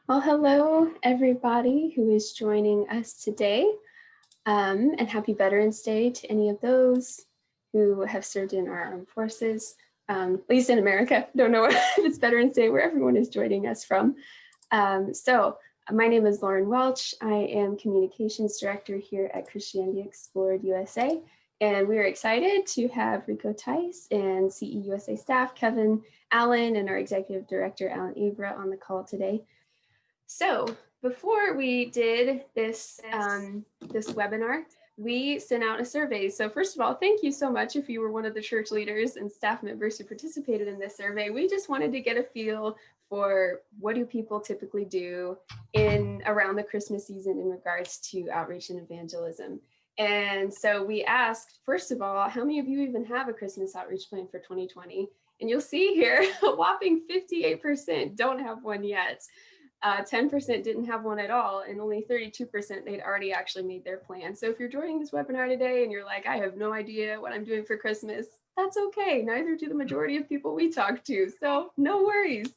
Well, hello, everybody who is joining us today, and happy Veterans Day to any of those who have served in our armed forces, at least in America. Don't know if it's Veterans Day where everyone is joining us from. My name is Lauren Welch. I am Communications Director here at Christianity Explored USA, and we are excited to have Rico Tice and CE USA staff, Kevin Allen, and our Executive Director, Alan Abra, on the call today. So before we did this webinar, we sent out a survey. So first of all, thank you so much if you were one of the church leaders and staff members who participated in this survey. We just wanted to get a feel for what do people typically do around the Christmas season in regards to outreach and evangelism. And so we asked, first of all, how many of you even have a Christmas outreach plan for 2020? And you'll see here, a whopping 58% don't have one yet. 10% didn't have one at all, and only 32% they'd already actually made their plan. So if you're joining this webinar today and you're like, I have no idea what I'm doing for Christmas, that's okay. Neither do the majority of people we talk to, so no worries.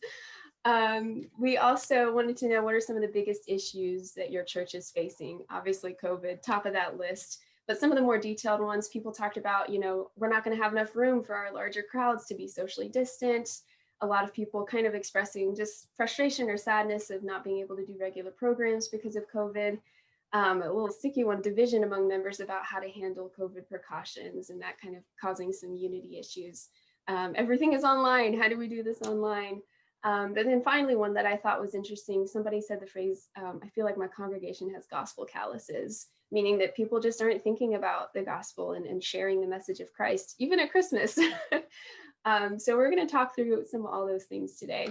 We also wanted to know what are some of the biggest issues that your church is facing. Obviously COVID, top of that list, but some of the more detailed ones, people talked about, we're not going to have enough room for our larger crowds to be socially distant. A lot of people kind of expressing just frustration or sadness of not being able to do regular programs because of COVID. A little sticky one, division among members about how to handle COVID precautions, and that kind of causing some unity issues. Everything is online. How do we do this online? But then finally, one that I thought was interesting, somebody said the phrase, I feel like my congregation has gospel calluses, meaning that people just aren't thinking about the gospel and sharing the message of Christ, even at Christmas. So we're going to talk through some of all those things today.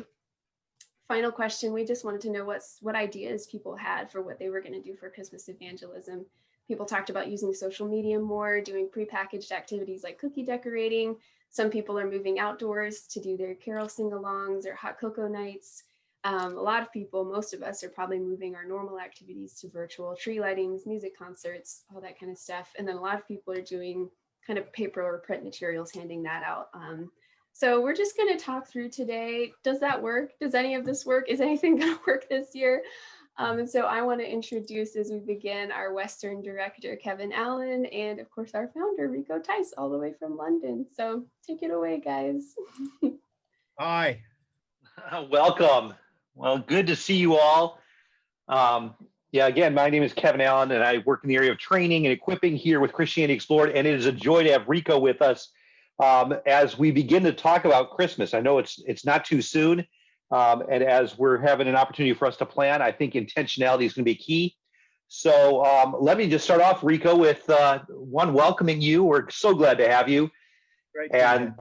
Final question, we just wanted to know what ideas people had for what they were going to do for Christmas evangelism. People talked about using social media more, doing prepackaged activities like cookie decorating. Some people are moving outdoors to do their carol sing-alongs or hot cocoa nights. A lot of people, most of us, are probably moving our normal activities to virtual tree lightings, music concerts, all that kind of stuff. And then a lot of people are doing kind of paper or print materials, handing that out. So we're just going to talk through today. Does that work? Does any of this work? Is anything going to work this year? And so I want to introduce, as we begin, our Western director, Kevin Allen, and of course, our founder, Rico Tice, all the way from London. So take it away, guys. Hi. Welcome. Well, good to see you all. Again, my name is Kevin Allen, and I work in the area of training and equipping here with Christianity Explored, and it is a joy to have Rico with us as we begin to talk about Christmas. I know it's not too soon, and as we're having an opportunity for us to plan, I think intentionality is going to be key. So let me just start off, Rico, with one, welcoming you. We're so glad to have you. Great. And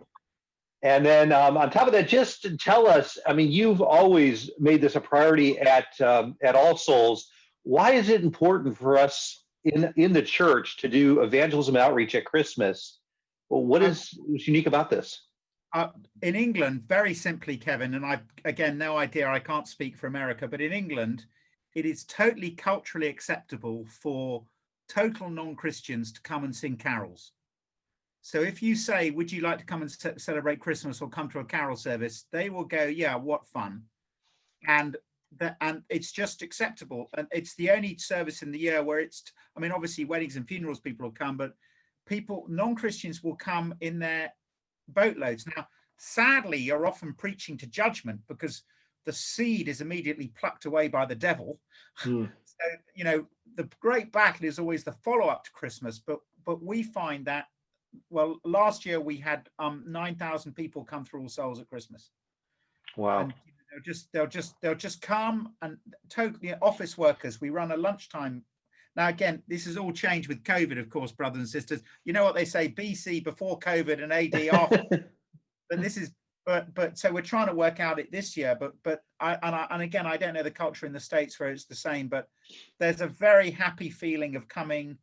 then on top of that, just tell us, I mean, you've always made this a priority at All Souls. Why is it important for us in the church to do evangelism outreach at Christmas? Well, what is unique about this? In England, very simply, Kevin, and I, again, no idea, I can't speak for America, but in England, it is totally culturally acceptable for total non-Christians to come and sing carols. So if you say, would you like to come and celebrate Christmas or come to a carol service, they will go, yeah, what fun. And it's just acceptable. And it's the only service in the year where obviously weddings and funerals people will come, but non-Christians will come in their boatloads. Now, sadly, you're often preaching to judgment because the seed is immediately plucked away by the devil. So, the great battle is always the follow-up to Christmas, but we find that, well, last year we had 9,000 people come through All Souls at Christmas. Wow. And they'll just come, and totally office workers. We run a lunchtime. Now, again, this has all changed with COVID, of course, brothers and sisters. You know what they say, BC before COVID and AD after. But so we're trying to work out it this year. But again, I don't know the culture in the States where it's the same, but there's a very happy feeling of coming.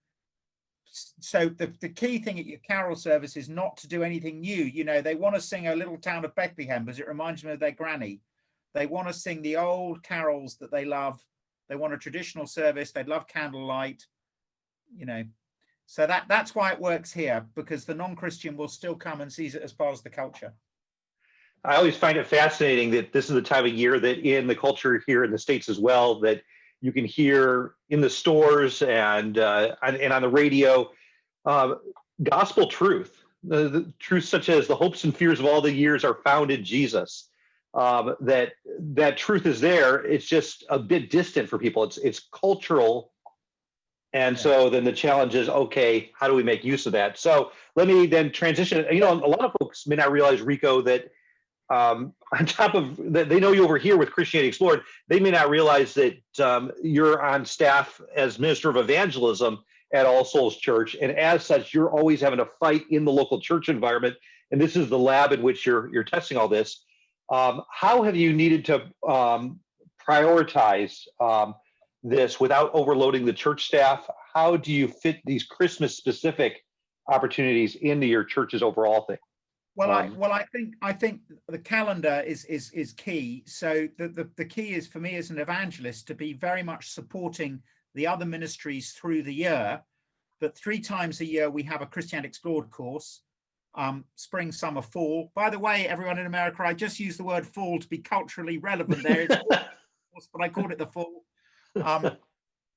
So the key thing at your carol service is not to do anything new. They want to sing A Little Town of Bethlehem because it reminds them of their granny. They want to sing the old carols that they love. They want a traditional service. They'd love candlelight, So that's why it works here, because the non-Christian will still come and sees it as part of the culture. I always find it fascinating that this is the time of year that in the culture here in the States as well, that you can hear in the stores and on the radio, uh, gospel truth, the truth such as the hopes and fears of all the years are found in Jesus. That truth is there. It's just a bit distant for people. It's cultural. And so then the challenge is, okay, how do we make use of that? So let me then transition. You know, a lot of folks may not realize, Rico, that on top of that, they know you over here with Christianity Explored. They may not realize that you're on staff as minister of evangelism at All Souls Church, and as such, you're always having to fight in the local church environment. And this is the lab in which you're testing all this. How have you needed to prioritize this without overloading the church staff? How do you fit these Christmas-specific opportunities into your church's overall thing? Well, I think the calendar is key. So the key is for me as an evangelist to be very much supporting the other ministries through the year. But 3 times a year we have a Christianity Explored course, spring, summer, fall. By the way, everyone in America, I just use the word fall to be culturally relevant there. It's course, but I called it the fall.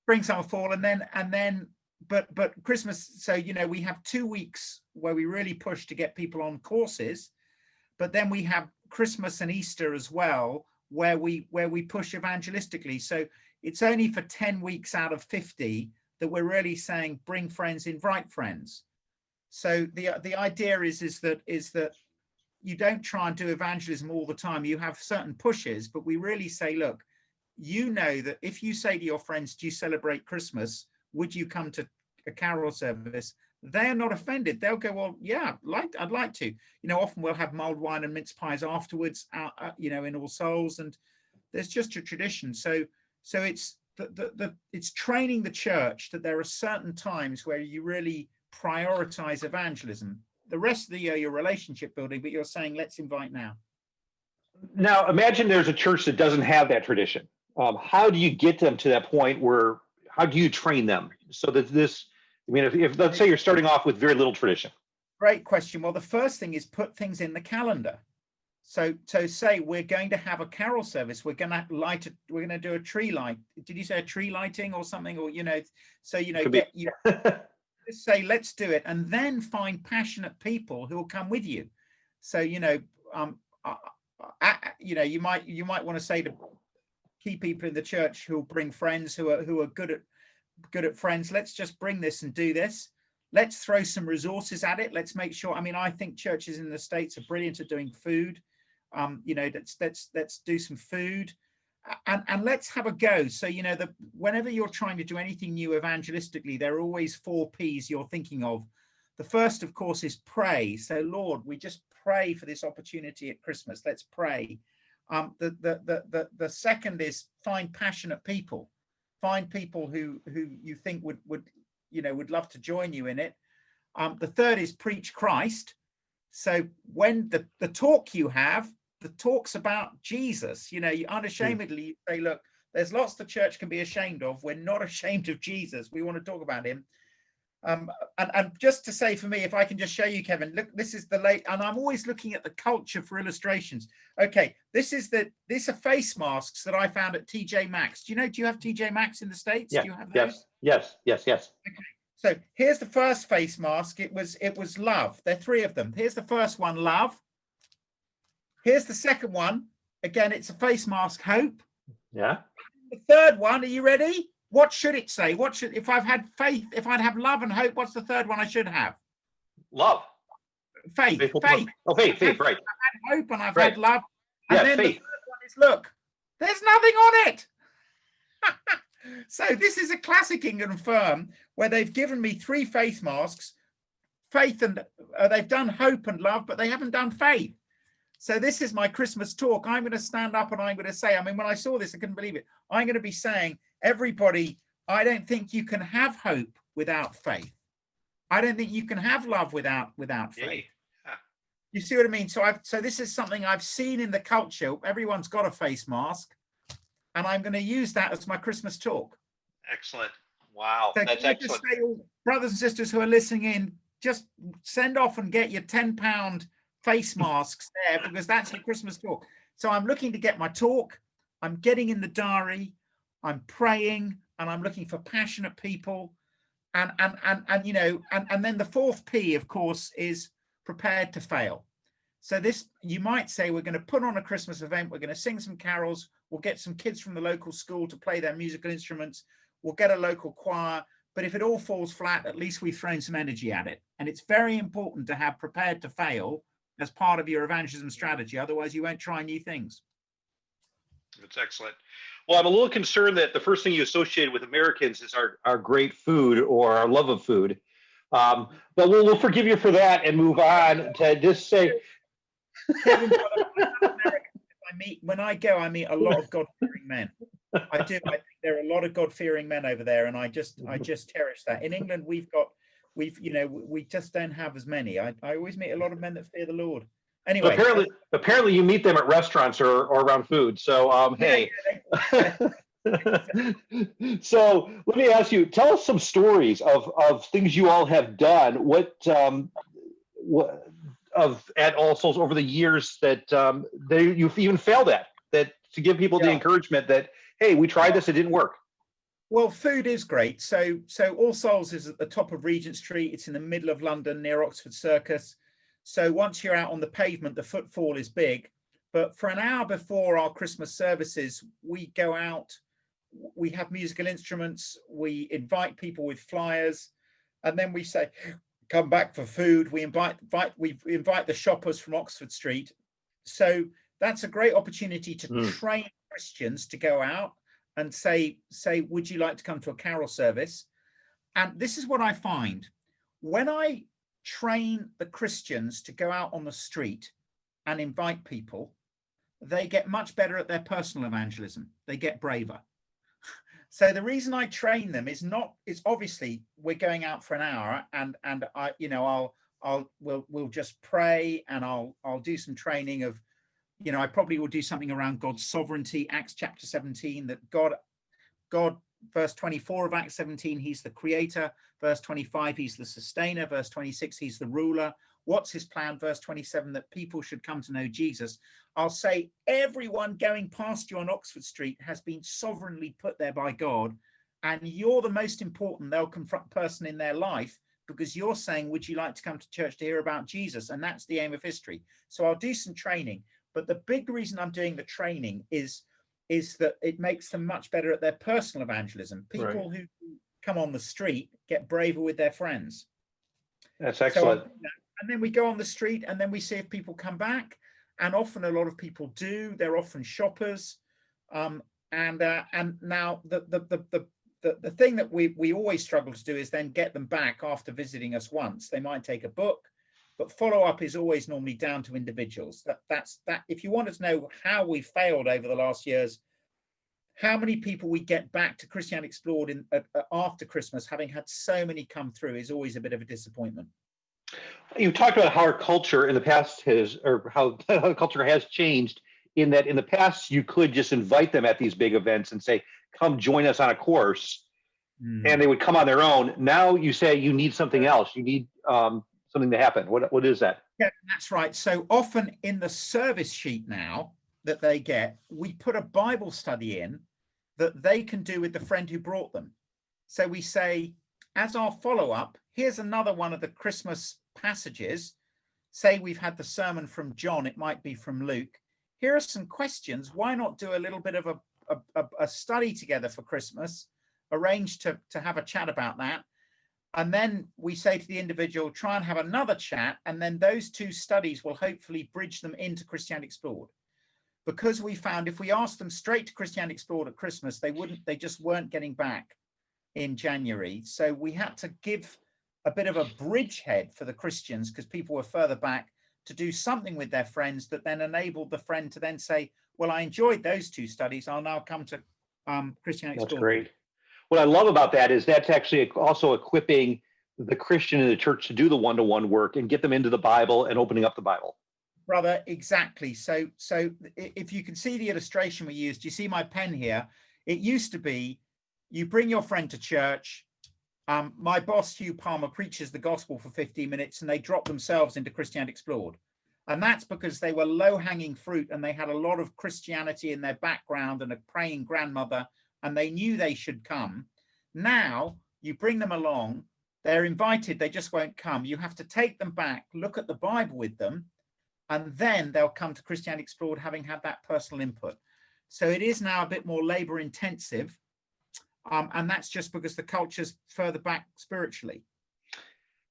Spring, summer, fall, and then. But Christmas, so, you know, we have 2 weeks where we really push to get people on courses, but then we have Christmas and Easter as well, where we push evangelistically. So it's only for 10 weeks out of 50 that we're really saying, bring friends, invite friends. So the idea is that you don't try and do evangelism all the time. You have certain pushes, but we really say, look, you know that if you say to your friends, do you celebrate Christmas? Would you come to a carol service? They're not offended. They'll go, well, yeah, I'd like to. You know, often we'll have mulled wine and mince pies afterwards, you know, in All Souls, and there's just a tradition. So it's it's training the church that there are certain times where you really prioritize evangelism. The rest of the year, you're relationship building, but you're saying, let's invite now. Now, imagine there's a church that doesn't have that tradition. How do you get them to that point where? How do you train them so that this, I mean, if let's say you're starting off with very little tradition? Great question. Well, the first thing is put things in the calendar. So say we're going to have a carol service. We're going to we're going to do a tree light. Did you say a tree lighting or something? Or, you know, so, you know, just say, let's do it. And then find passionate people who will come with you. So, you know, you might want to say to key people in the church who will bring friends who are good at friends. Let's just bring this and do this. Let's throw some resources at it. Let's make sure. I mean, I think churches in the States are brilliant at doing food. You know, let's do some food, and let's have a go. So, you know, whenever you're trying to do anything new evangelistically, there are always 4 P's you're thinking of. The first, of course, is pray. So, Lord, we just pray for this opportunity at Christmas. Let's pray. The second is find passionate people. Find people who you think would love to join you in it. The third is preach Christ. So when the talk you have, the talk's about Jesus. You know, you unashamedly say, look, there's lots the church can be ashamed of. We're not ashamed of Jesus. We want to talk about him. And just to say, for me, if I can just show you, Kevin, look, this is the late, and I'm always looking at the culture for illustrations. Okay, these are face masks that I found at TJ Maxx. Do you have TJ Maxx in the States? Yeah. Do you have those? Yes. Okay. So here's the first face mask. It was love. There are 3 of them. Here's the first one, love. Here's the second one. Again, it's a face mask, hope. Yeah. The third one, are you ready? What should it say? If I've had faith, if I'd have love and hope, what's the third one I should have? Love. Faith. Oh, faith, right. I've had hope and I've had love. And then faith. The third one is, look, there's nothing on it. So this is a classic England firm where they've given me 3 face masks, faith, and they've done hope and love, but they haven't done faith. So this is my Christmas talk. I'm going to stand up and I'm going to say, I mean, when I saw this, I couldn't believe it. I'm going to be saying, everybody, I don't think you can have hope without faith. I don't think you can have love without faith. Yeah. You see what I mean? So this is something I've seen in the culture. Everyone's got a face mask, and I'm going to use that as my Christmas talk. Excellent. Wow, so that's excellent. Say, brothers and sisters who are listening in, just send off and get your £10 face masks there because that's your Christmas talk. So I'm looking to get my talk. I'm getting in the diary. I'm praying, and I'm looking for passionate people. And you know, and then the fourth P, of course, is prepared to fail. So this, you might say, we're going to put on a Christmas event. We're going to sing some carols. We'll get some kids from the local school to play their musical instruments. We'll get a local choir. But if it all falls flat, at least we've thrown some energy at it. And it's very important to have prepared to fail as part of your evangelism strategy. Otherwise, you won't try new things. That's excellent. Well, I'm a little concerned that the first thing you associate with Americans is our great food or our love of food. But we'll forgive you for that and move on to just say, Kevin, when I go, I meet a lot of God-fearing men. I do. I think there are a lot of God-fearing men over there, and I just cherish that. In England, we just don't have as many. I always meet a lot of men that fear the Lord. Anyway, apparently you meet them at restaurants or around food. So hey. So let me ask you, tell us some stories of things you all have done. What at All Souls over the years that you've even failed at, that to give people the encouragement that, hey, we tried this, it didn't work. Well, food is great. So All Souls is at the top of Regent Street. It's in the middle of London near Oxford Circus. So once you're out on the pavement, the footfall is big. But for an hour before our Christmas services, we go out, we have musical instruments, we invite people with flyers, and then we say, come back for food. We invite the shoppers from Oxford Street. So that's a great opportunity to train Christians to go out and say, would you like to come to a carol service? And this is what I find. When I train the Christians to go out on the street and invite people, they get much better at their personal evangelism. They get braver. So the reason I train them is obviously we're going out for an hour, and we'll just pray, and I'll do some training of, I probably will do something around God's sovereignty, Acts chapter 17, that God, verse 24 of Acts 17, he's the creator. Verse 25, he's the sustainer. Verse 26, he's the ruler. What's his plan? Verse 27, that people should come to know Jesus. I'll say everyone going past you on Oxford Street has been sovereignly put there by God, and you're the most important they'll confront person in their life, because you're saying, would you like to come to church to hear about Jesus? And that's the aim of history. So I'll do some training, but the big reason I'm doing the training is that it makes them much better at their personal evangelism. People who come on the street get braver with their friends. That's excellent. So, and then we go on the street, and then we see if people come back. And often a lot of people do. They're often shoppers. And now the thing that we always struggle to do is then get them back after visiting us once. They might take a book, but follow-up is always normally down to individuals. That's if you wanted to know how we failed over the last years, how many people we get back to Christianity Explored after Christmas, having had so many come through, is always a bit of a disappointment. You talked about how our culture in the past how the culture has changed, in that in the past you could just invite them at these big events and say, come join us on a course, and they would come on their own. Now you say you need something else. You need something to happen. What is that? Yeah, that's right. So often in the service sheet now that they get, we put a Bible study in that they can do with the friend who brought them. So we say, as our follow-up, here's another one of the Christmas passages. Say we've had the sermon from John, it might be from Luke. Here are some questions. Why not do a little bit of a study together for Christmas, arrange to have a chat about that. And then we say to the individual, try and have another chat. And then those two studies will hopefully bridge them into Christianity Explored. Because we found if we asked them straight to Christianity Explored at Christmas, they just weren't getting back in January. So we had to give a bit of a bridgehead for the Christians, because people were further back, to do something with their friends that then enabled the friend to then say, well, I enjoyed those two studies. I'll now come to Christianity Explored. That's great. What I love about that is that's actually also equipping the Christian in the church to do the one-to-one work and get them into the Bible and opening up the Bible. Brother, exactly. So if you can see the illustration we used, you see my pen here. It used to be, you bring your friend to church. My boss, Hugh Palmer, preaches the gospel for 15 minutes and they drop themselves into Christianity Explored. And that's because they were low-hanging fruit and they had a lot of Christianity in their background and a praying grandmother, and they knew they should come. Now you bring them along, they're invited, they just won't come. You have to take them back, look at the Bible with them, and then they'll come to Christianity Explored having had that personal input. So it is now a bit more labor intensive. And that's just because the culture's further back spiritually.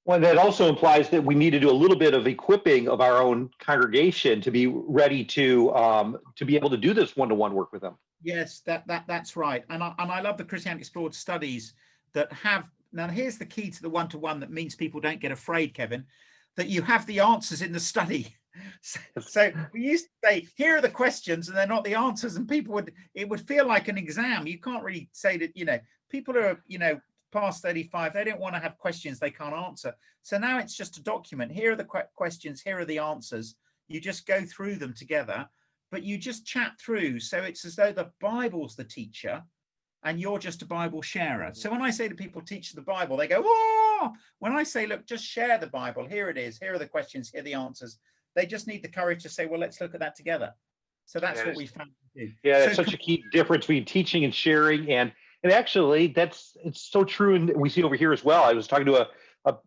Well, that also implies that we need to do a little bit of equipping of our own congregation to be ready to be able to do this one-to-one work with them. Yes, that's right. And I love the Christianity Explored studies that have, now here's the key to the one-to-one that means people don't get afraid, Kevin, that you have the answers in the study. So we used to say, here are the questions and they're not the answers, and it would feel like an exam. You can't really say that, people are, past 35, they don't want to have questions they can't answer. So now it's just a document. Here are the questions, here are the answers. You just go through them together, but you just chat through. So it's as though the Bible's the teacher and you're just a Bible sharer. So when I say to people, teach the Bible, they go, oh, when I say, look, just share the Bible. Here it is. Here are the questions. Here are the answers. They just need the courage to say, well, let's look at that together. So that's what we found to do. Yeah, that's such a key difference between teaching and sharing. And actually, it's so true. And we see over here as well. I was talking to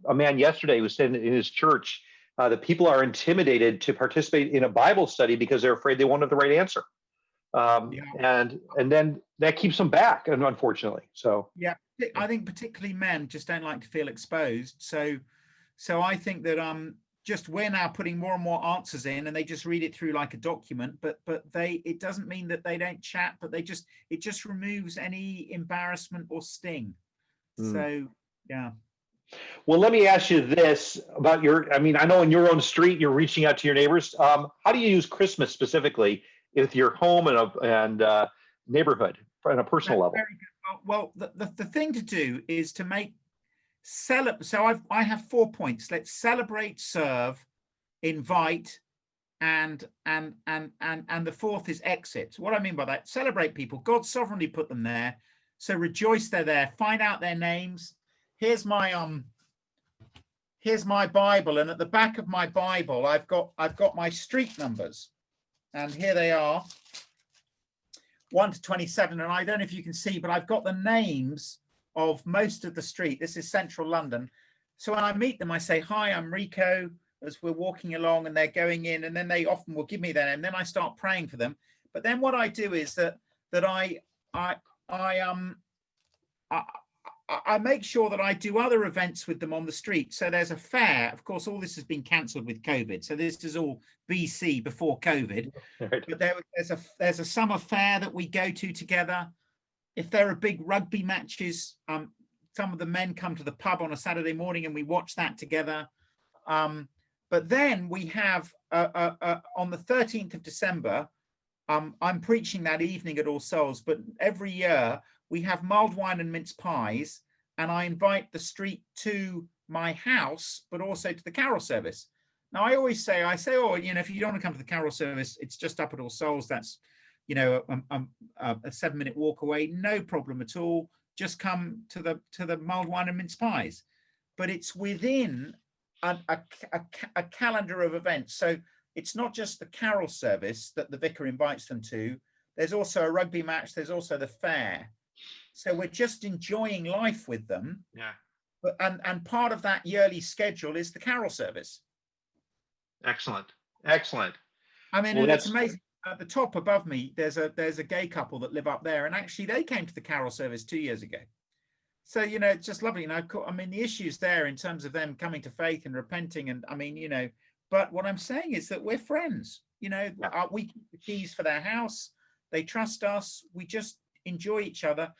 a man yesterday who was saying in his church that people are intimidated to participate in a Bible study because they're afraid they won't have the right answer. And then that keeps them back, unfortunately. So yeah, I think particularly men just don't like to feel exposed. So I think that just we're now putting more and more answers in, and they just read it through like a document. But it doesn't mean that they don't chat, but it just removes any embarrassment or sting. So yeah. Well, let me ask you this about I know in your own street you're reaching out to your neighbors. How do you use Christmas specifically with your home and neighborhood on a personal level? Very good. Well, the thing to do is to make so I have 4 points. Let's celebrate, serve, invite, and the fourth is exit. So what I mean by that, celebrate people. God sovereignly put them there, so rejoice they're there. Find out their names. Here's my Bible, and at the back of my Bible I've got my street numbers, and here they are, 1 to 27, and I don't know if you can see, but I've got the names of most of the street. This is central London. So when I meet them, I say, hi, I'm Rico, as we're walking along, and they're going in, and then they often will give me their name. Then I start praying for them. But then what I do is that I make sure that I do other events with them on the street. So there's a fair. Of course, all this has been cancelled with COVID. So this is all BC, before COVID. Right. But there's a summer fair that we go to together. If there are big rugby matches, some of the men come to the pub on a Saturday morning and we watch that together. But then we have, on the 13th of December, I'm preaching that evening at All Souls, but every year we have mulled wine and mince pies, and I invite the street to my house, but also to the carol service. Now, I always say, oh, if you don't want to come to the carol service, it's just up at All Souls. That's, a 7-minute walk away. No problem at all. Just come to the mulled wine and mince pies. But it's within a calendar of events. So it's not just the carol service that the vicar invites them to. There's also a rugby match. There's also the fair. So we're just enjoying life with them. Yeah. But and part of that yearly schedule is the carol service. Excellent. I mean, well, it's amazing. At the top above me, there's a gay couple that live up there, and actually they came to the carol service 2 years ago. So it's just lovely. I mean, the issues there in terms of them coming to faith and repenting, and but what I'm saying is that we're friends. We keep the keys for their house. They trust us. We just enjoy each other.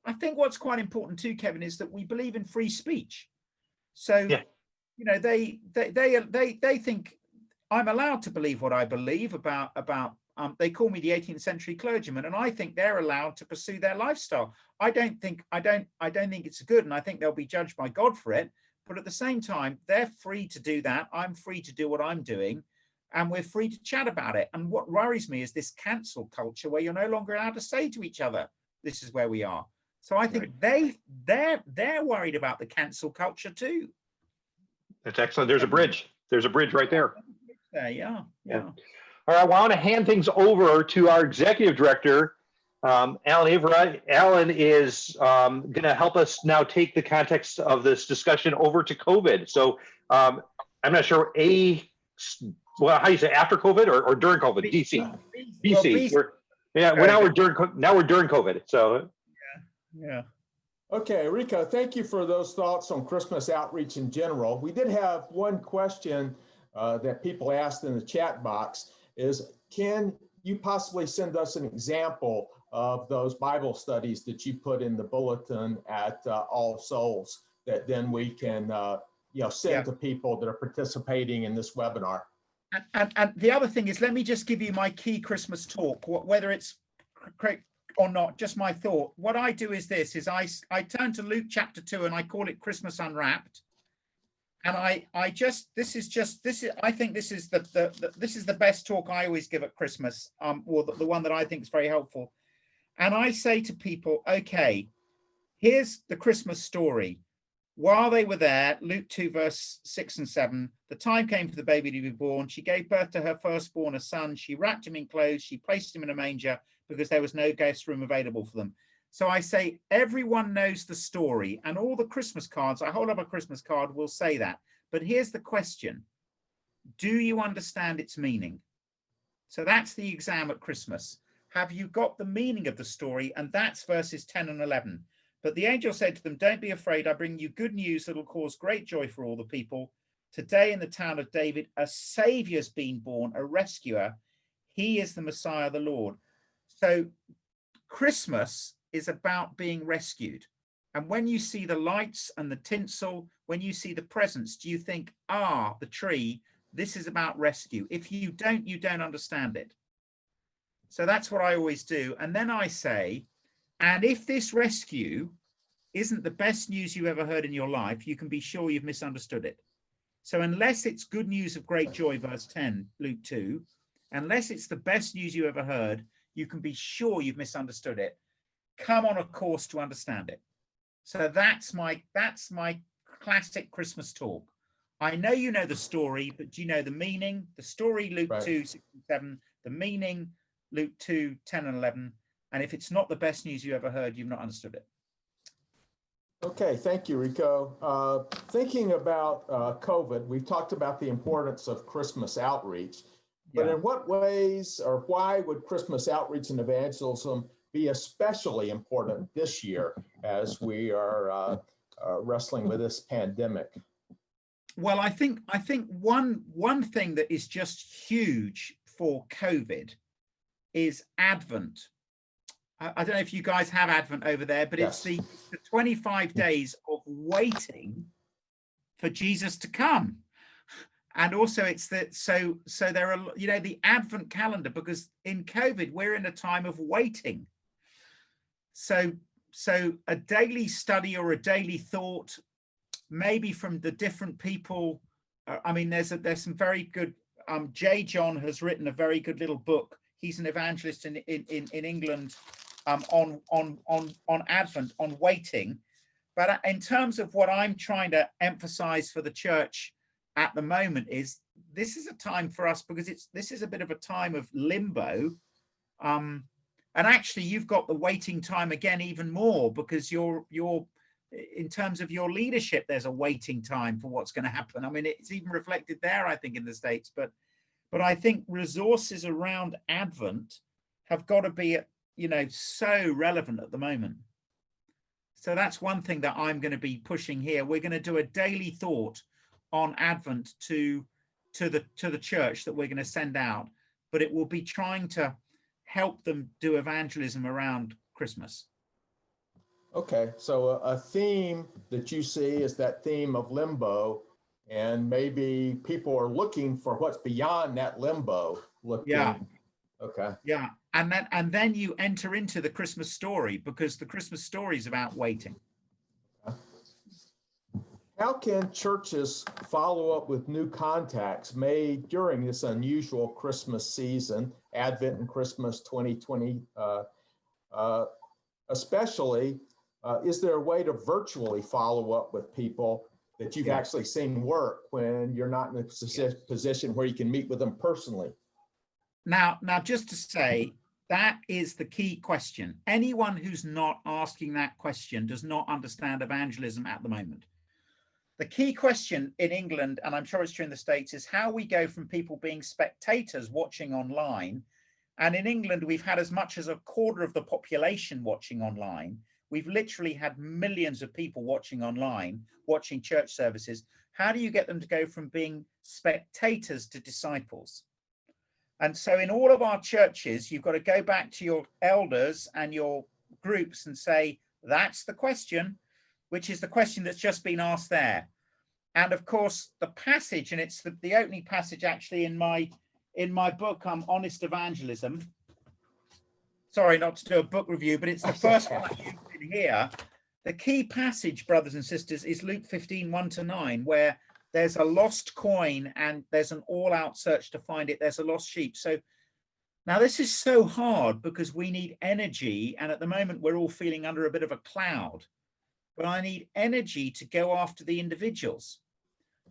I think what's quite important too, Kevin, is that we believe in free speech. So, they think I'm allowed to believe what I believe about. They call me the 18th century clergyman, and I think they're allowed to pursue their lifestyle. I don't think it's good, and I think they'll be judged by God for it. But at the same time, they're free to do that. I'm free to do what I'm doing, and we're free to chat about it. And what worries me is this cancel culture where you're no longer allowed to say to each other, "This is where we are." So I think they're worried about the cancel culture too. That's excellent. There's a bridge right there. Yeah. Yeah. All right, I want to hand things over to our executive director, Alan Averitt. Alan is going to help us now take the context of this discussion over to COVID. So I'm not sure, how do you say, after COVID or during COVID? DC. Well, BC. COVID. Now we're during COVID. So Yeah. Okay, Rico, thank you for those thoughts on Christmas outreach in general. We did have one question that people asked in the chat box is, can you possibly send us an example of those Bible studies that you put in the bulletin at All Souls that then we can send to people that are participating in this webinar? And the other thing is, let me just give you my key Christmas talk, whether it's correct or not, just my thought. What I do is this, is I turn to Luke chapter 2 and I call it Christmas Unwrapped. And I think this is the best talk I always give at Christmas, or the one that I think is very helpful. And I say to people, okay, here's the Christmas story. While they were there, Luke 2, verse 6 and 7, the time came for the baby to be born. She gave birth to her firstborn, a son. She wrapped him in clothes. She placed him in a manger because there was no guest room available for them. So I say, everyone knows the story, and all the Christmas cards, I hold up a Christmas card, will say that. But here's the question. Do you understand its meaning? So that's the exam at Christmas. Have you got the meaning of the story? And that's verses 10 and 11. But the angel said to them, don't be afraid. I bring you good news that will cause great joy for all the people. Today in the town of David, a Savior's been born, a rescuer. He is the Messiah, the Lord. So Christmas is about being rescued. And when you see the lights and the tinsel, when you see the presents, do you think, the tree, this is about rescue? If you don't understand it. So that's what I always do. And then I say, and if this rescue isn't the best news you ever heard in your life, you can be sure you've misunderstood it. So unless it's good news of great joy, verse 10, Luke 2, unless it's the best news you ever heard, you can be sure you've misunderstood it. Come on a course to understand it. So that's my classic Christmas talk. I know you know the story, but do you know the meaning? The story, Luke 2, 6 and 7, the meaning, Luke 2, 10 and 11. And if it's not the best news you ever heard, you've not understood it. Okay, thank you, Rico. Thinking about COVID, we've talked about the importance of Christmas outreach, but in what ways or why would Christmas outreach and evangelism be especially important this year as we are wrestling with this pandemic? Well, I think one thing that is just huge for COVID is Advent. I don't know if you guys have Advent over there, but yes. It's the 25 days of waiting for Jesus to come. And also it's that, so there are, the Advent calendar, because in COVID, we're in a time of waiting. So a daily study or a daily thought, maybe from the different people. There's some very good, J. John has written a very good little book. He's an evangelist in England, on Advent, on waiting. But in terms of what I'm trying to emphasize for the church at the moment is this is a time for us, because this is a bit of a time of limbo. And actually you've got the waiting time again even more, because you're in terms of your leadership, there's a waiting time for what's going to happen. I mean, it's even reflected there, I think, in the States, but I think resources around Advent have got to be, so relevant at the moment. So that's one thing that I'm going to be pushing here. We're going to do a daily thought on Advent to the church that we're going to send out, but it will be trying to help them do evangelism around Christmas. Okay, so a theme that you see is that theme of limbo, and maybe people are looking for what's beyond that limbo. Yeah. Okay. Yeah, and then you enter into the Christmas story, because the Christmas story is about waiting. How can churches follow up with new contacts made during this unusual Christmas season, Advent and Christmas 2020, especially? Is there a way to virtually follow up with people that you've actually seen work when you're not in a position where you can meet with them personally? Now, just to say, that is the key question. Anyone who's not asking that question does not understand evangelism at the moment. The key question in England, and I'm sure it's true in the States, is how we go from people being spectators watching online. And in England, we've had as much as a quarter of the population watching online. We've literally had millions of people watching online, watching church services. How do you get them to go from being spectators to disciples? And so in all of our churches, you've got to go back to your elders and your groups and say, that's the question, which is the question that's just been asked there. And of course, the passage, and it's the opening passage actually in my book, Honest Evangelism. Sorry, not to do a book review, but it's the first one I used in here. The key passage, brothers and sisters, is Luke 15, 1-9, where there's a lost coin and there's an all-out search to find it. There's a lost sheep. So now this is so hard because we need energy. And at the moment, we're all feeling under a bit of a cloud. But I need energy to go after the individuals.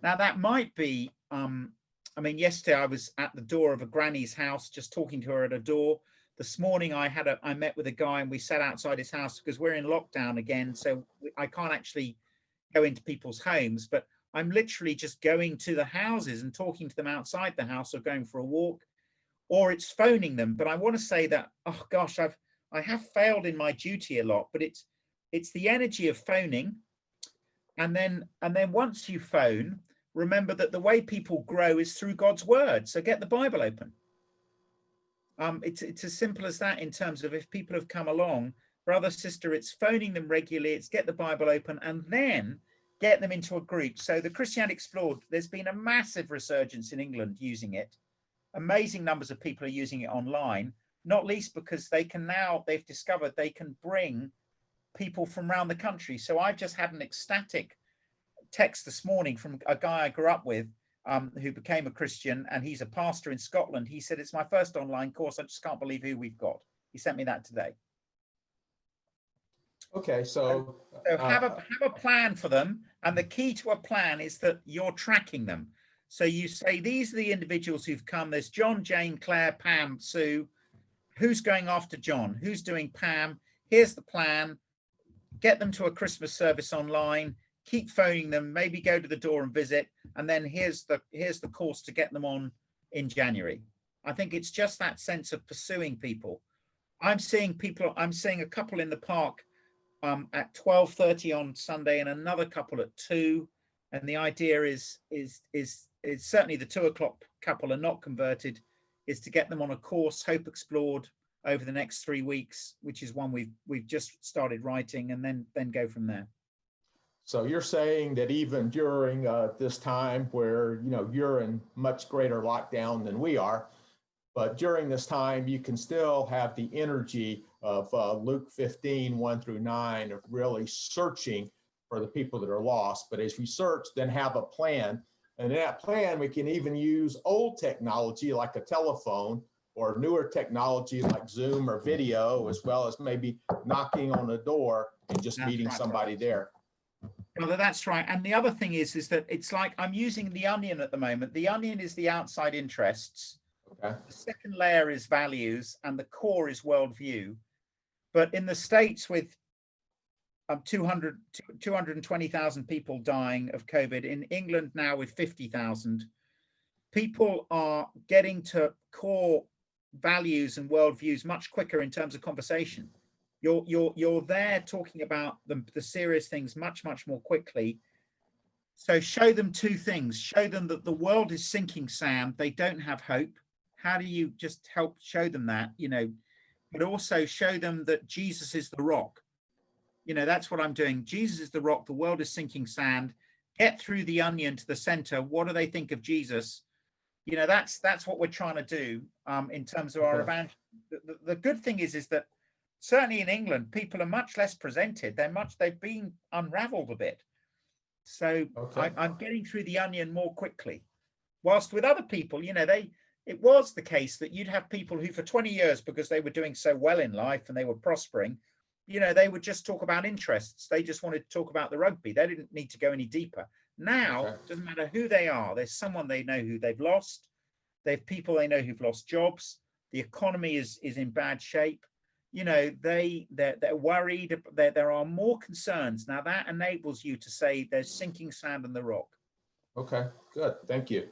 Now, that might be, I mean, yesterday I was at the door of a granny's house, just talking to her at a door. This morning I met with a guy and we sat outside his house because we're in lockdown again. So I can't actually go into people's homes, but I'm literally just going to the houses and talking to them outside the house or going for a walk, or it's phoning them. But I want to say that, oh gosh, I have failed in my duty a lot, but it's the energy of phoning. And then once you phone, remember that the way people grow is through God's word. So get the Bible open. It's as simple as that in terms of if people have come along, brother, sister, it's phoning them regularly, it's get the Bible open and then get them into a group. So the Christianity Explored, there's been a massive resurgence in England using it. Amazing numbers of people are using it online, not least because they've discovered they can bring people from around the country. So I've just had an ecstatic text this morning from a guy I grew up with who became a Christian, and he's a pastor in Scotland. He said, it's my first online course. I just can't believe who we've got. He sent me that today. Okay, so have a plan for them. And the key to a plan is that you're tracking them. So you say, these are the individuals who've come. There's John, Jane, Claire, Pam, Sue. Who's going after John? Who's doing Pam? Here's the plan. Get them to a Christmas service online. Keep phoning them, maybe go to the door and visit, and then here's the course to get them on in January. I think it's just that sense of pursuing people. I'm seeing a couple in the park at 12:30 on Sunday and another couple at 2. And the idea is certainly the 2 o'clock couple are not converted, is to get them on a course, Hope Explored, over the next 3 weeks, which is one we've just started writing, and then go from there. So you're saying that even during this time where, you're in much greater lockdown than we are, but during this time, you can still have the energy of Luke 15, 1-9, of really searching for the people that are lost. But as we search, then have a plan. And in that plan, we can even use old technology like a telephone or newer technology like Zoom or video, as well as maybe knocking on a door and just meeting somebody there. Well, that's right. And the other thing is that it's like I'm using the onion at the moment. The onion is the outside interests. Okay. The second layer is values, and the core is worldview. But in the States, with 220,000 people dying of COVID, in England now with 50,000, people are getting to core values and worldviews much quicker in terms of conversation. You're there talking about the serious things much more quickly. So show them 2 things. Show them that the world is sinking sand. They don't have hope. How do you just help show them that, but also show them that Jesus is the rock. That's what I'm doing. Jesus is the rock. The world is sinking sand. Get through the onion to the center. What do they think of Jesus? That's what we're trying to do in terms of our evangelism. The good thing is that certainly in England, people are much less presented. They've been unraveled a bit. So I'm getting through the onion more quickly. Whilst with other people, it was the case that you'd have people who for 20 years, because they were doing so well in life and they were prospering, they would just talk about interests. They just wanted to talk about the rugby. They didn't need to go any deeper. Now, Okay. doesn't matter who they are, there's someone they know who they've lost. They have people they know who've lost jobs. The economy is in bad shape. You know, they're worried. There are more concerns. Now that enables you to say there's sinking sand in the rock. Okay, good. Thank you.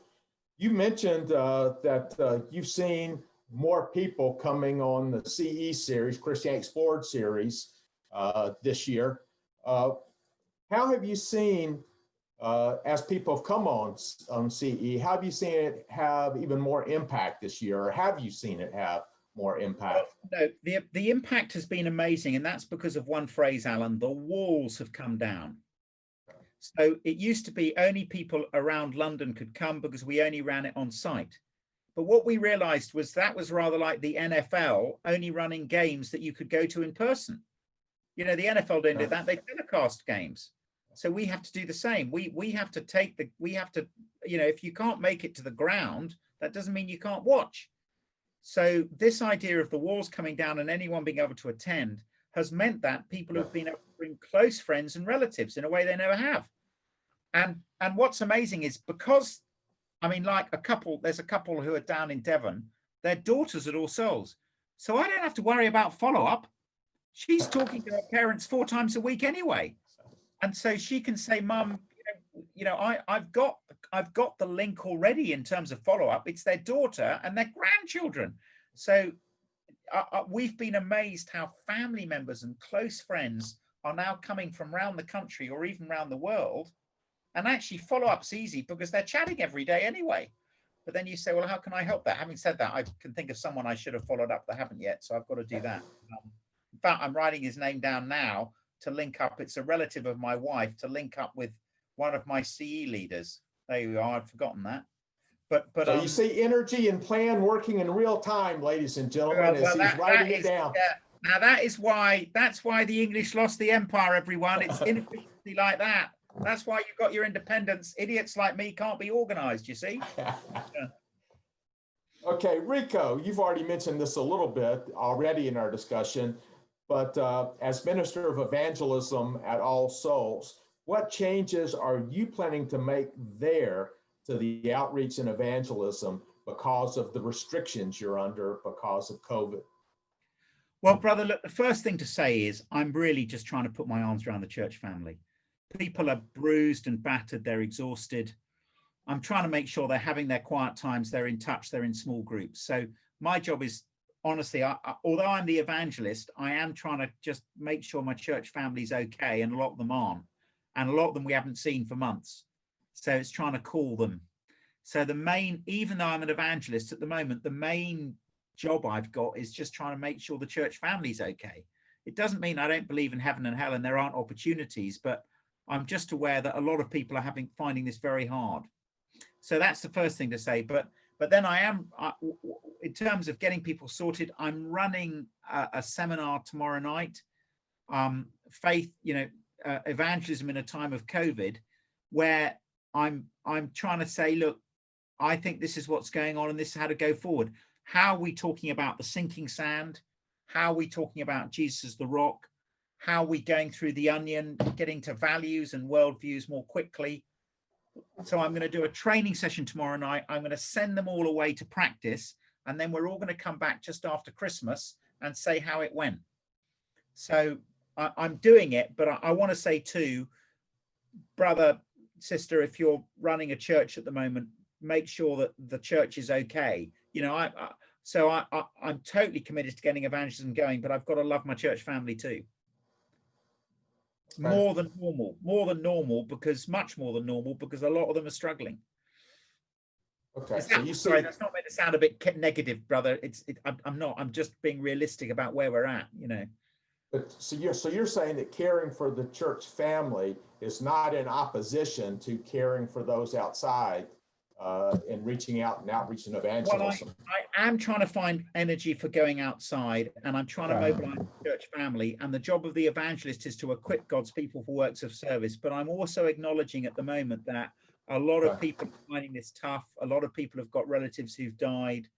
You mentioned that you've seen more people coming on the CE series, Christianity Explored series, this year. How have you seen, as people have come on CE, how have you seen it have even more impact this year, or have you seen it have more impact? Well, no, the impact has been amazing, and that's because of one phrase, Alan. The walls have come down. So it used to be only people around London could come because we only ran it on site. But what we realized was that was rather like the NFL only running games that you could go to in person. You know, the NFL don't do that. They telecast games. So we have to do the same. We have to you know, if you can't make it to the ground, that doesn't mean you can't watch. So this idea of the walls coming down and anyone being able to attend has meant that people have been able to bring close friends and relatives in a way they never have. And what's amazing is because, I mean, like there's a couple who are down in Devon, their daughter's at All Souls. So I don't have to worry about follow-up. She's talking to her parents 4 times a week anyway. And so she can say, Mum, I've got the link already in terms of follow-up. It's their daughter and their grandchildren. So we've been amazed how family members and close friends are now coming from around the country or even around the world. And actually follow-up's easy because they're chatting every day anyway. But then you say, well, how can I help that? Having said that, I can think of someone I should have followed up that haven't yet. So I've got to do that. In fact, I'm writing his name down now to link up. It's a relative of my wife to link up with one of my CE leaders. There you are. I'd forgotten that. But so you see energy and plan working in real time, ladies and gentlemen, as he's writing it down. Now that's why the English lost the empire, everyone. It's inefficiency like that. That's why you've got your independence. Idiots like me can't be organized, you see? Yeah. Okay, Rico, you've already mentioned this a little bit already in our discussion, but as Minister of Evangelism at All Souls, what changes are you planning to make there to the outreach and evangelism because of the restrictions you're under because of COVID? Well, brother, look, the first thing to say is I'm really just trying to put my arms around the church family. People are bruised and battered, they're exhausted. I'm trying to make sure they're having their quiet times, they're in touch, they're in small groups. So my job is, honestly, although I'm the evangelist, I am trying to just make sure my church family's okay, and a lot of them aren't. And a lot of them we haven't seen for months. So it's trying to call them. So even though I'm an evangelist at the moment, the main job I've got is just trying to make sure the church family's okay. It doesn't mean I don't believe in heaven and hell and there aren't opportunities, but I'm just aware that a lot of people are finding this very hard. So that's the first thing to say. But then in terms of getting people sorted, I'm running a seminar tomorrow night, faith, evangelism in a time of COVID, where I'm trying to say, look, I think this is what's going on and this is how to go forward. How are we talking about the sinking sand? How are we talking about Jesus as the rock? How are we going through the onion, getting to values and worldviews more quickly? So I'm going to do a training session tomorrow night. I'm going to send them all away to practice, and then we're all going to come back just after Christmas and say how it went. So I'm doing it, but I want to say too, brother, sister, if you're running a church at the moment, make sure that the church is okay. I'm totally committed to getting evangelism going, but I've got to love my church family too. Right. Much more than normal, because a lot of them are struggling. Okay, Sorry, that's not meant to sound a bit negative, brother. I'm not. I'm just being realistic about where we're at. But so you're saying that caring for the church family is not in opposition to caring for those outside and reaching out and outreach and evangelism. Well, I am trying to find energy for going outside, and I'm trying to mobilize the church family. And the job of the evangelist is to equip God's people for works of service. But I'm also acknowledging at the moment that a lot of people are finding this tough. A lot of people have got relatives who've died.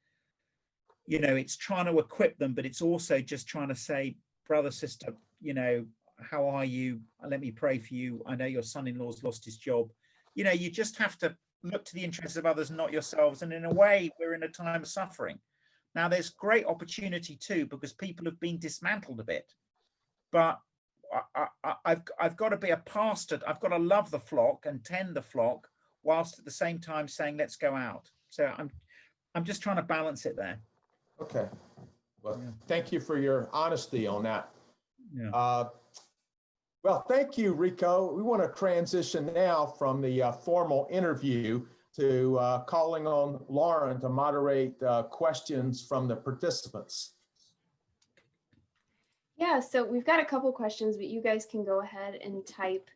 It's trying to equip them, but it's also just trying to say, brother, sister, how are you? Let me pray for you. I know your son-in-law's lost his job. you know, you just have to look to the interests of others, not yourselves. And in a way, we're in a time of suffering. Now, there's great opportunity too, because people have been dismantled a bit. But I've got to be a pastor. I've got to love the flock and tend the flock, whilst at the same time saying, let's go out. So I'm just trying to balance it there. Okay. Well, thank you for your honesty on that. Yeah. Well, thank you, Rico. We want to transition now from the formal interview to calling on Lauren to moderate questions from the participants. Yeah, so we've got a couple questions, but you guys can go ahead and type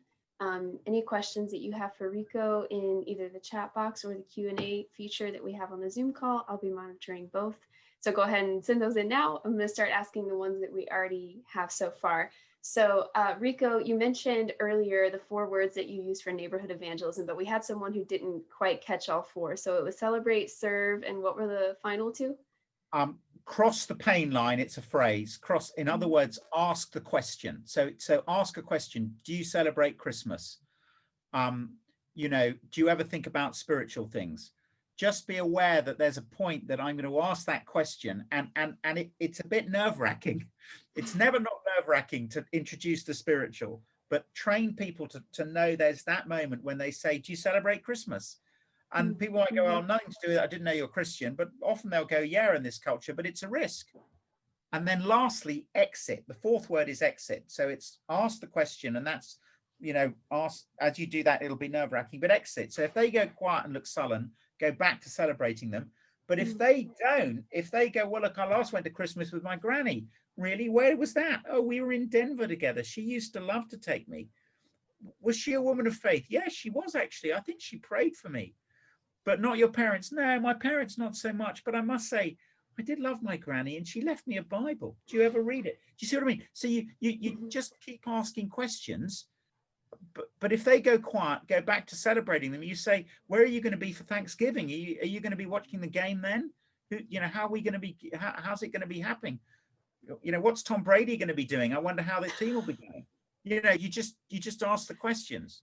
any questions that you have for Rico in either the chat box or the Q&A feature that we have on the Zoom call. I'll be monitoring both. So go ahead and send those in now. I'm going to start asking the ones that we already have so far. So Rico, you mentioned earlier the 4 words that you use for neighborhood evangelism, but we had someone who didn't quite catch all 4. So it was celebrate, serve, and what were the final 2? Cross the pain line. It's a phrase. Cross, in other words, ask the question. So ask a question. Do you celebrate Christmas? You know, do you ever think about spiritual things? Just be aware that there's a point that I'm going to ask that question, and it's a bit nerve-wracking. It's never not nerve-wracking to introduce the spiritual, but train people to know there's that moment when they say, do you celebrate Christmas? And people might go, oh, nothing to do with it. I didn't know you're Christian. But often they'll go, yeah, in this culture, but it's a risk. And then lastly, exit. The 4th word is exit. So it's ask the question, and that's, you know, ask, as you do that, it'll be nerve-wracking, but exit. So if they go quiet and look sullen, go back to celebrating them. But if they don't, if they go, well, look, I last went to Christmas with my granny. Really? Where was that? Oh, we were in Denver together. She used to love to take me. Was she a woman of faith? Yes, she was actually. I think she prayed for me. But not your parents. No, my parents, not so much. But I must say, I did love my granny, and she left me a Bible. Do you ever read it? Do you see what I mean? So you just keep asking questions. But if they go quiet, go back to celebrating them. You say, where are you going to be for Thanksgiving? Are you going to be watching the game then? You know, how are we going to be? How's it going to be happening? You know, what's Tom Brady going to be doing? I wonder how the team will be going. You know, you just ask the questions.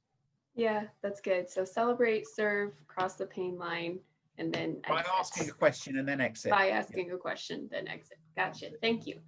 Yeah, that's good. So celebrate, serve, cross the pain line, and then exit. By asking a question and then exit. By asking a question, then exit. Gotcha. Thank you.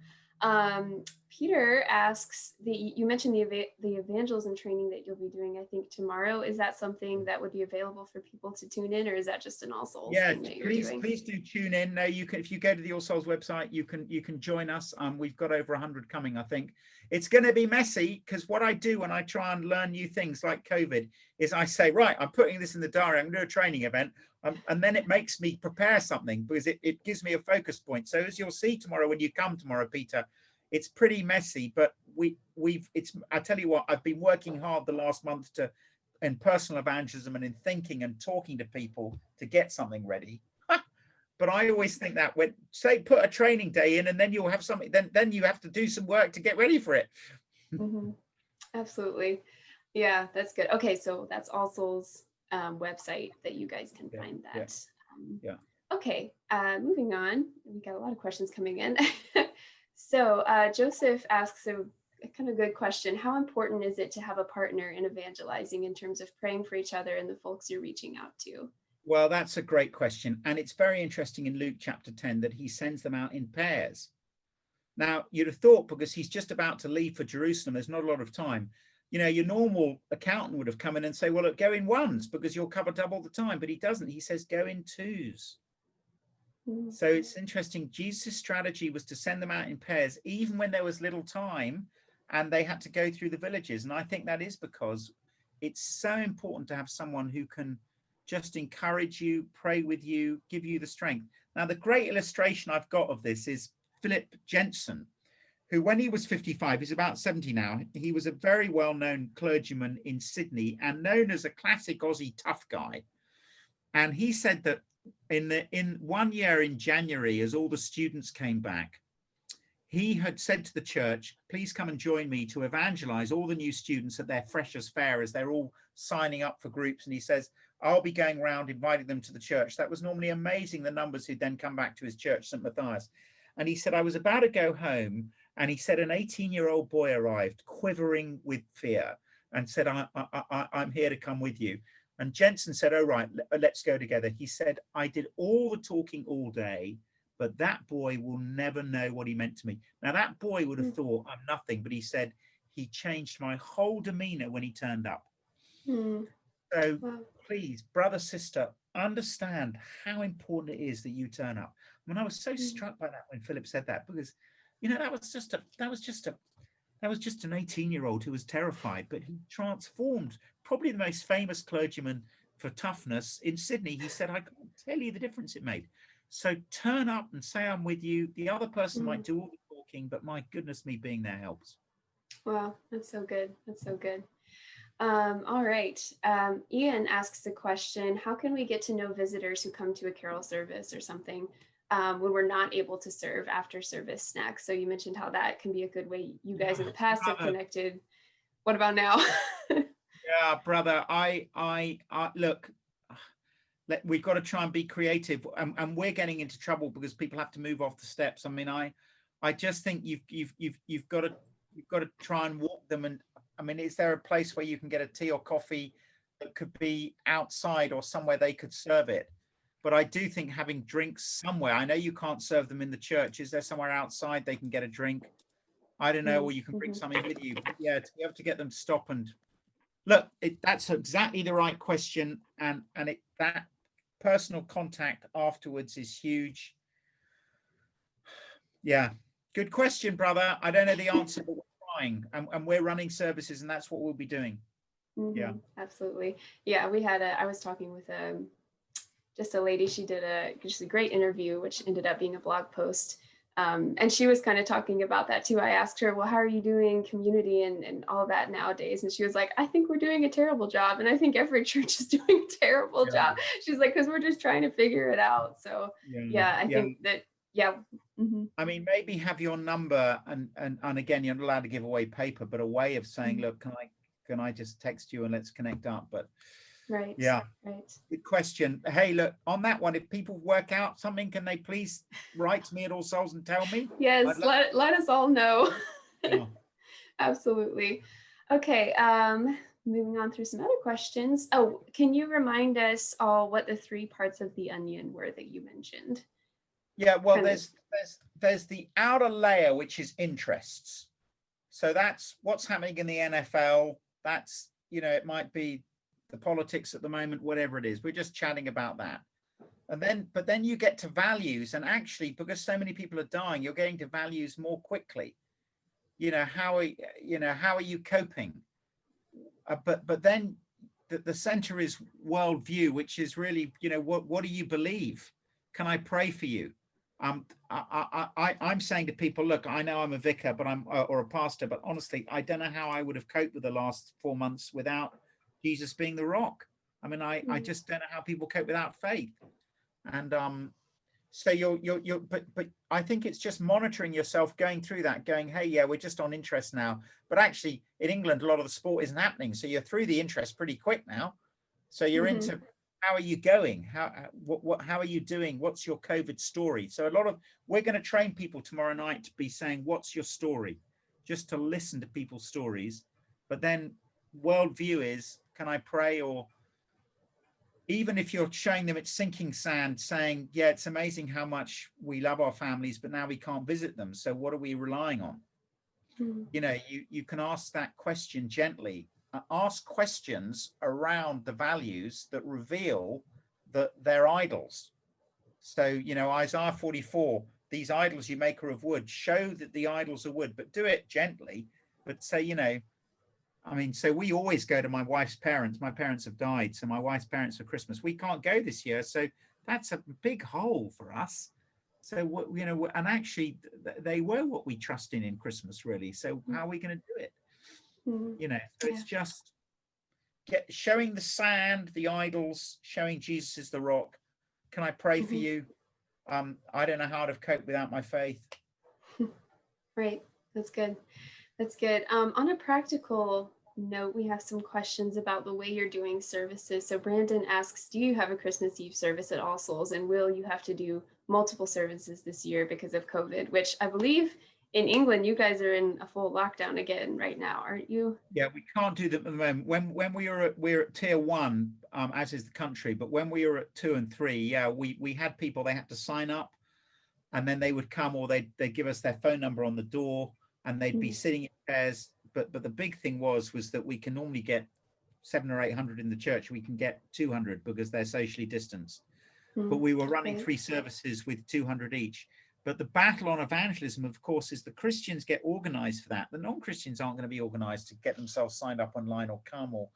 Peter asks, you mentioned the evangelism training that you'll be doing, I think, tomorrow. Is that something that would be available for people to tune in, or is that just an All Souls thing that you're doing? Please do tune in. No, you can, if you go to the All Souls website, you can join us. We've got over 100 coming, I think. It's going to be messy, because what I do when I try and learn new things like COVID is I say, right, I'm putting this in the diary, I'm going to do a training event, and then it makes me prepare something, because it gives me a focus point. So as you'll see tomorrow, when you come tomorrow, Peter, it's pretty messy, but I tell you what, I've been working hard the last month in personal evangelism and in thinking and talking to people to get something ready. But I always think that when, say, put a training day in, and then you'll have something, then you have to do some work to get ready for it. Absolutely. Yeah, that's good. Okay, so that's All Souls website that you guys can find that. Okay, moving on. We got a lot of questions coming in. So Joseph asks a kind of good question. How important is it to have a partner in evangelizing in terms of praying for each other and the folks you're reaching out to? Well, that's a great question. And it's very interesting in Luke chapter 10 that he sends them out in pairs. Now, you'd have thought, because he's just about to leave for Jerusalem, there's not a lot of time. You know, your normal accountant would have come in and say, well, look, go in ones because you'll cover double the time. But he doesn't. He says, go in twos. So it's interesting. Jesus' strategy was to send them out in pairs, even when there was little time and they had to go through the villages. And I think that is because it's so important to have someone who can just encourage you, pray with you, give you the strength. Now, the great illustration I've got of this is Philip Jensen, who, when he was 55, he's about 70 now, he was a very well-known clergyman in Sydney and known as a classic Aussie tough guy. And he said that in 1 year in January, as all the students came back, he had said to the church, please come and join me to evangelize all the new students at their freshers fair as they're all signing up for groups. And he says, I'll be going around inviting them to the church. That was normally amazing, the numbers who'd then come back to his church, St. Matthias. And he said, I was about to go home. And he said, an 18-year-old boy arrived, quivering with fear, and said, I'm here to come with you. And Jensen said, oh, right, let's go together. He said, I did all the talking all day, but that boy will never know what he meant to me. Now, that boy would have thought I'm nothing, but he said he changed my whole demeanor when he turned up. So please, brother, sister, understand how important it is that you turn up. I mean, I was so struck by that when Philip said that, because, you know, that was just an 18-year-old who was terrified, but he transformed. Probably the most famous clergyman for toughness in Sydney. He said, I can't tell you the difference it made. So turn up and say I'm with you. The other person might do all the talking, but my goodness me, being there helps. Wow, that's so good. That's so good. All right. Ian asks the question, how can we get to know visitors who come to a carol service or something when we're not able to serve after service snacks? So you mentioned how that can be a good way you guys in the past have connected. What about now? Yeah, brother, I look, we've got to try and be creative, and we're getting into trouble because people have to move off the steps. I mean, I just think you've got to try and walk them. And I mean, is there a place where you can get a tea or coffee that could be outside or somewhere they could serve it? But I do think having drinks somewhere, I know you can't serve them in the church. Is there somewhere outside they can get a drink? I don't know, or you can bring something with you. But yeah, to be able to get them to stop and look, that's exactly the right question. And that personal contact afterwards is huge. Yeah, good question, brother. I don't know the answer, but we're trying, and we're running services, and that's what we'll be doing. Yeah, absolutely. Yeah, we had I was talking with just a lady. She did just a great interview, which ended up being a blog post. And she was kind of talking about that too. I asked her, well, how are you doing community and all that nowadays? And she was like, I think we're doing a terrible job. And I think every church is doing a terrible job. She's like, because we're just trying to figure it out. So I think that, I mean, maybe have your number and again, you're not allowed to give away paper, but a way of saying, look, can I just text you and let's connect up? But right. Good question. Hey, look, on that one, if people work out something, can they please write to me at All Souls and tell me? Yes, let us all know. Yeah. Absolutely. Okay, moving on through some other questions. Oh, can you remind us all what the 3 parts of the onion were that you mentioned? Yeah, well, there's the outer layer, which is interests. So that's what's happening in the NFL. That's, it might be the politics at the moment, whatever it is. We're just chatting about that. But then you get to values, and actually, because so many people are dying, you're getting to values more quickly. How are you coping? But then the center is worldview, which is really, what do you believe? Can I pray for you? I'm saying to people, look, I know I'm a vicar, but or a pastor, but honestly, I don't know how I would have coped with the last 4 months without Jesus being the rock. I mean, I just don't know how people cope without faith. And so but I think it's just monitoring yourself, going through that, going, hey, yeah, we're just on interest now. But actually, in England, a lot of the sport isn't happening, so you're through the interest pretty quick now. So you're into how are you going? How are you doing? What's your COVID story? So we're going to train people tomorrow night to be saying, what's your story? Just to listen to people's stories. But then worldview is, can I pray? Or even if you're showing them it's sinking sand, saying, yeah, it's amazing how much we love our families, but now we can't visit them. So what are we relying on? You can ask that question gently. Ask questions around the values that reveal that they're idols. So, Isaiah 44, these idols you make are of wood, show that the idols are wood, but do it gently. But say, so we always go to my wife's parents. My parents have died, so my wife's parents for Christmas. We can't go this year, so that's a big hole for us. So, and actually they were what we trust in Christmas, really. So how are we going to do it? So it's just showing the sand, the idols, showing Jesus is the rock. Can I pray for you? I don't know how to cope without my faith. Right. That's good. That's good. On a practical note, we have some questions about the way you're doing services. So Brandon asks, do you have a Christmas Eve service at All Souls? And will you have to do multiple services this year because of COVID, which I believe in England, you guys are in a full lockdown again right now, aren't you? Yeah, we can't do them at the moment. When we're at tier 1, as is the country. But when we were at 2 and 3, yeah, we had people, they had to sign up, and then they would come, or they'd give us their phone number on the door, and they'd be sitting in pairs. But the big thing was that we can normally get 700 or 800 in the church. We can get 200 because they're socially distanced. But we were running 3 services with 200 each. But the battle on evangelism, of course, is the Christians get organized for that. The non-Christians aren't going to be organized to get themselves signed up online or come, or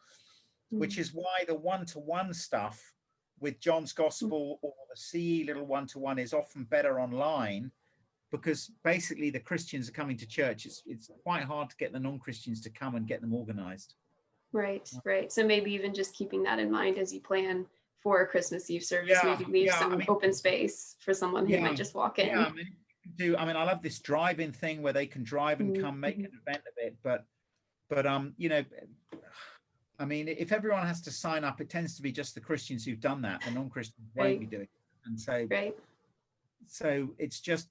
which is why the one-to-one stuff with John's Gospel or the CE little one-to-one is often better online, because basically the Christians are coming to church. It's quite hard to get the non-Christians to come and get them organized. Right. So maybe even just keeping that in mind as you plan for a Christmas Eve service, maybe leave some open space for someone who might just walk in. Yeah, I love this drive-in thing where they can drive and come make an event of it. But you know, I mean, if everyone has to sign up, it tends to be just the Christians who've done that. The non-Christians won't be doing it. And so it's just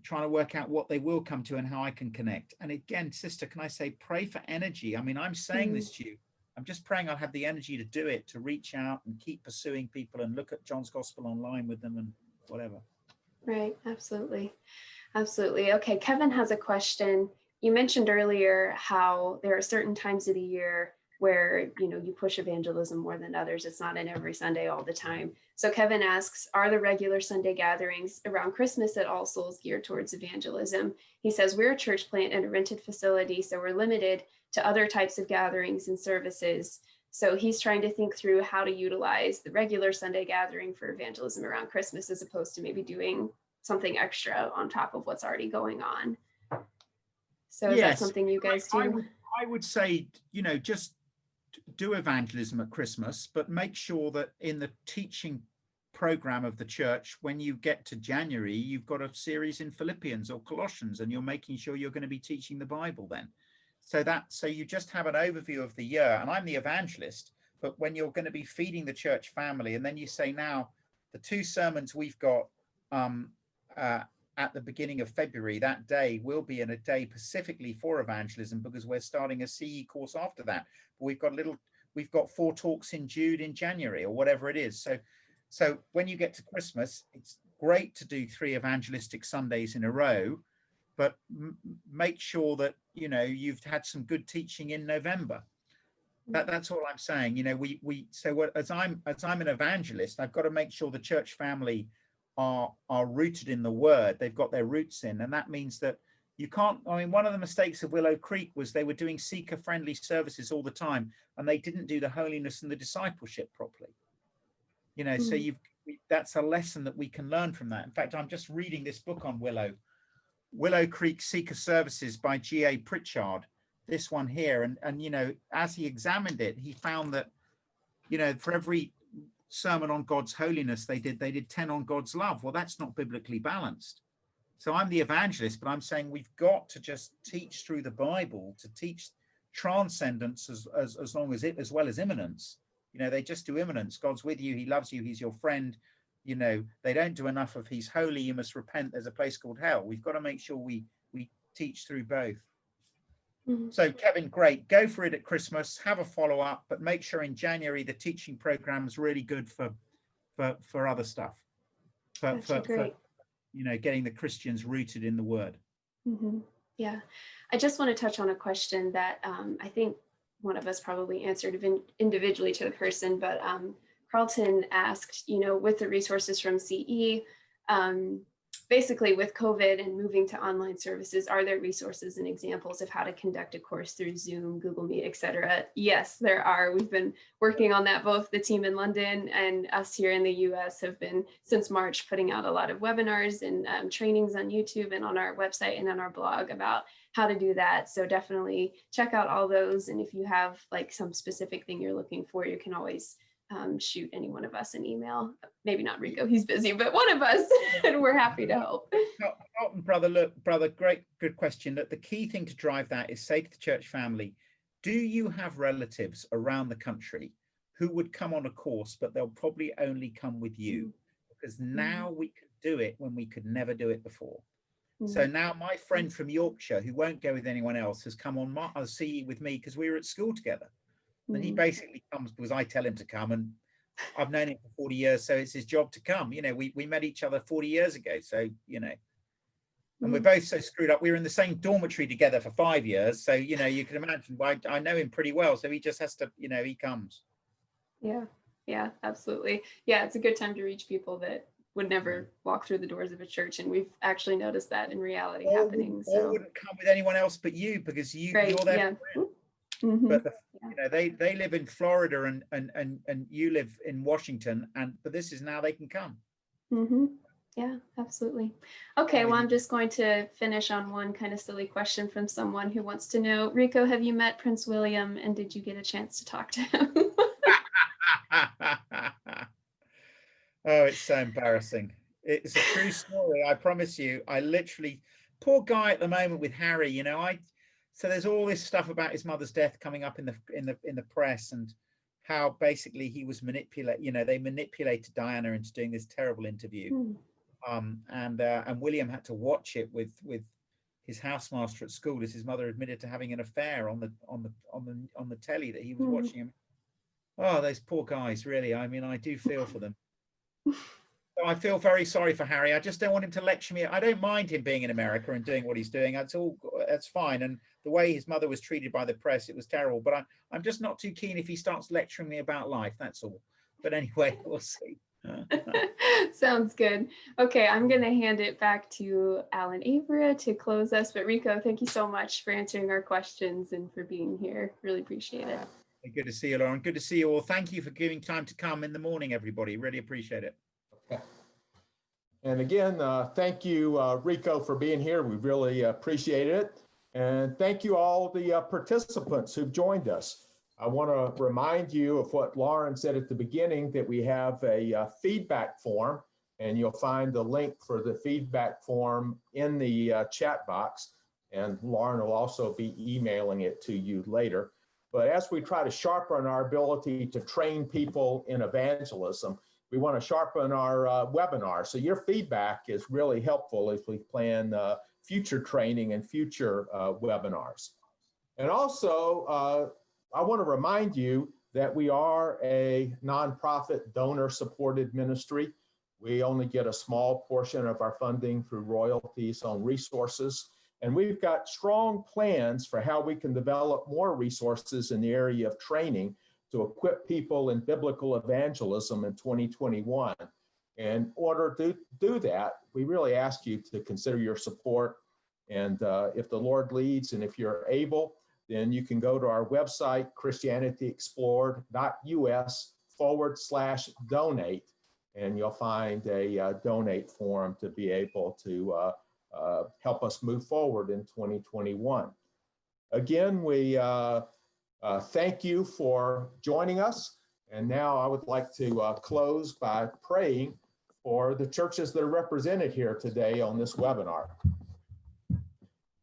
trying to work out what they will come to and how I can connect. And again, sister, can I say, pray for energy? I mean, I'm saying this to you. I'm just praying I'll have the energy to do it, to reach out and keep pursuing people and look at John's Gospel online with them and whatever. Right. Absolutely. Okay. Kevin has a question. You mentioned earlier how there are certain times of the year where, you know, you push evangelism more than others. It's not in every Sunday all the time. So Kevin asks, are the regular Sunday gatherings around Christmas at All Souls geared towards evangelism? He says, we're a church plant in a rented facility, so we're limited to other types of gatherings and services. So he's trying to think through how to utilize the regular Sunday gathering for evangelism around Christmas, as opposed to maybe doing something extra on top of what's already going on. So is that something you guys do? I would say, you know, just do evangelism at Christmas, but make sure that in the teaching program of the church, when you get to January, you've got a series in Philippians or Colossians, and you're making sure you're going to be teaching the Bible then. So you just have an overview of the year, and I'm the evangelist, but when you're going to be feeding the church family, and then you say, now the 2 sermons we've got at the beginning of February, that day will be in a day specifically for evangelism, because we're starting a CE course after that. But we've got 4 talks in Jude in January, or whatever it is. So when you get to Christmas, it's great to do 3 evangelistic Sundays in a row, but make sure that, you know, you've had some good teaching in November. That's all I'm saying. You know, as I'm an evangelist, I've got to make sure the church family are rooted in the word. They've got their roots in, and that means that you can't. I mean, one of the mistakes of Willow Creek was they were doing seeker-friendly services all the time, and they didn't do the holiness and the discipleship properly. You know, so that's a lesson that we can learn from that. In fact, I'm just reading this book on Willow Creek Seeker Services by G.A. Pritchard, this one here. And, you know, as he examined it, he found that, you know, for every sermon on God's holiness, they did 10 on God's love. Well, that's not biblically balanced. So I'm the evangelist, but I'm saying we've got to just teach through the Bible, to teach transcendence as well as immanence. You know, they just do immanence. God's with you. He loves you. He's your friend. You know, they don't do enough of he's holy, you must repent, there's a place called hell. We've got to make sure we teach through both. So Kevin, great, go for it at Christmas, have a follow-up, but make sure in January the teaching program is really good for other stuff, for you know, getting the Christians rooted in the word. Yeah, I just want to touch on a question that I think one of us probably answered individually to the person, but Carlton asked, you know, with the resources from CE, basically with COVID and moving to online services, are there resources and examples of how to conduct a course through Zoom, Google Meet, et cetera? Yes, there are. We've been working on that. Both the team in London and us here in the US have been, since March, putting out a lot of webinars and trainings on YouTube and on our website and on our blog about how to do that. So definitely check out all those. And if you have like some specific thing you're looking for, you can always shoot any one of us an email. Maybe not Rico, he's busy, but one of us, and we're happy to help. Brother, great, good question. That the key thing to drive that is say to the church family, do you have relatives around the country who would come on a course, but they'll probably only come with you? Because now we can do it when we could never do it before. So now my friend from Yorkshire, who won't go with anyone else, has come on CE with me because we were at school together. And he basically comes because I tell him to come, and I've known him for 40 years, so it's his job to come. You know, we met each other 40 years ago, so you know, and we're both so screwed up. We were in the same dormitory together for 5 years, so you know, you can imagine. I know him pretty well, so he just has to, you know, he comes. Yeah, absolutely. Yeah, it's a good time to reach people that would never walk through the doors of a church, and we've actually noticed that in reality happening. Or wouldn't come with anyone else but you, because you're there. But you know, they live in Florida and you live in Washington, but this is now they can come. Yeah, absolutely. Okay, well, I'm just going to finish on one kind of silly question from someone who wants to know, Rico, have you met Prince William, and did you get a chance to talk to him? Oh, it's so embarrassing. It's a true story, I promise you. I literally, poor guy at the moment with Harry, you know, so there's all this stuff about his mother's death coming up in the press, and how basically he was manipulated, you know, they manipulated Diana into doing this terrible interview. And William had to watch it with his housemaster at school, as his mother admitted to having an affair on the telly that he was watching him. Oh, those poor guys, really. I mean, I do feel for them. So I feel very sorry for Harry. I just don't want him to lecture me. I don't mind him being in America and doing what he's doing. That's fine. And the way his mother was treated by the press, it was terrible. But I'm just not too keen if he starts lecturing me about life. That's all. But anyway, we'll see. Sounds good. Okay, I'm going to hand it back to Alan Avera to close us. But Rico, thank you so much for answering our questions and for being here. Really appreciate it. Good to see you, Lauren. Good to see you all. Thank you for giving time to come in the morning, everybody. Really appreciate it. Okay. And again, thank you, Rico, for being here. We really appreciate it. And thank you all the participants who've joined us. I want to remind you of what Lauren said at the beginning, that we have a feedback form, and you'll find the link for the feedback form in the chat box. And Lauren will also be emailing it to you later. But as we try to sharpen our ability to train people in evangelism, we want to sharpen our webinar. So your feedback is really helpful as we plan future training and future webinars. And also, I want to remind you that we are a nonprofit donor-supported ministry. We only get a small portion of our funding through royalties on resources. And we've got strong plans for how we can develop more resources in the area of training to equip people in biblical evangelism in 2021. In order to do that, we really ask you to consider your support. And if the Lord leads and if you're able, then you can go to our website, christianityexplored.us/donate, and you'll find a donate form to be able to help us move forward in 2021. Again, we thank you for joining us. And now I would like to close by praying for the churches that are represented here today on this webinar.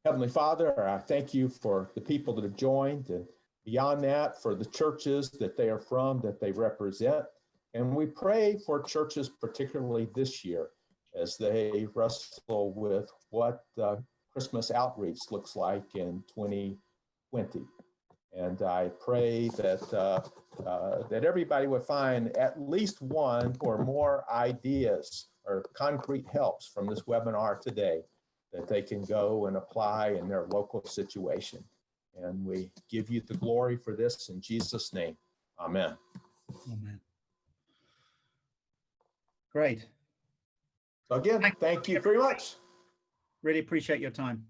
Heavenly Father, I thank you for the people that have joined, and beyond that, for the churches that they are from, that they represent. And we pray for churches, particularly this year, as they wrestle with what Christmas outreach looks like in 2020. And I pray that that everybody would find at least one or more ideas or concrete helps from this webinar today that they can go and apply in their local situation. And we give you the glory for this in Jesus' name. Amen. Amen. Great. So again, thank you very much. Really appreciate your time.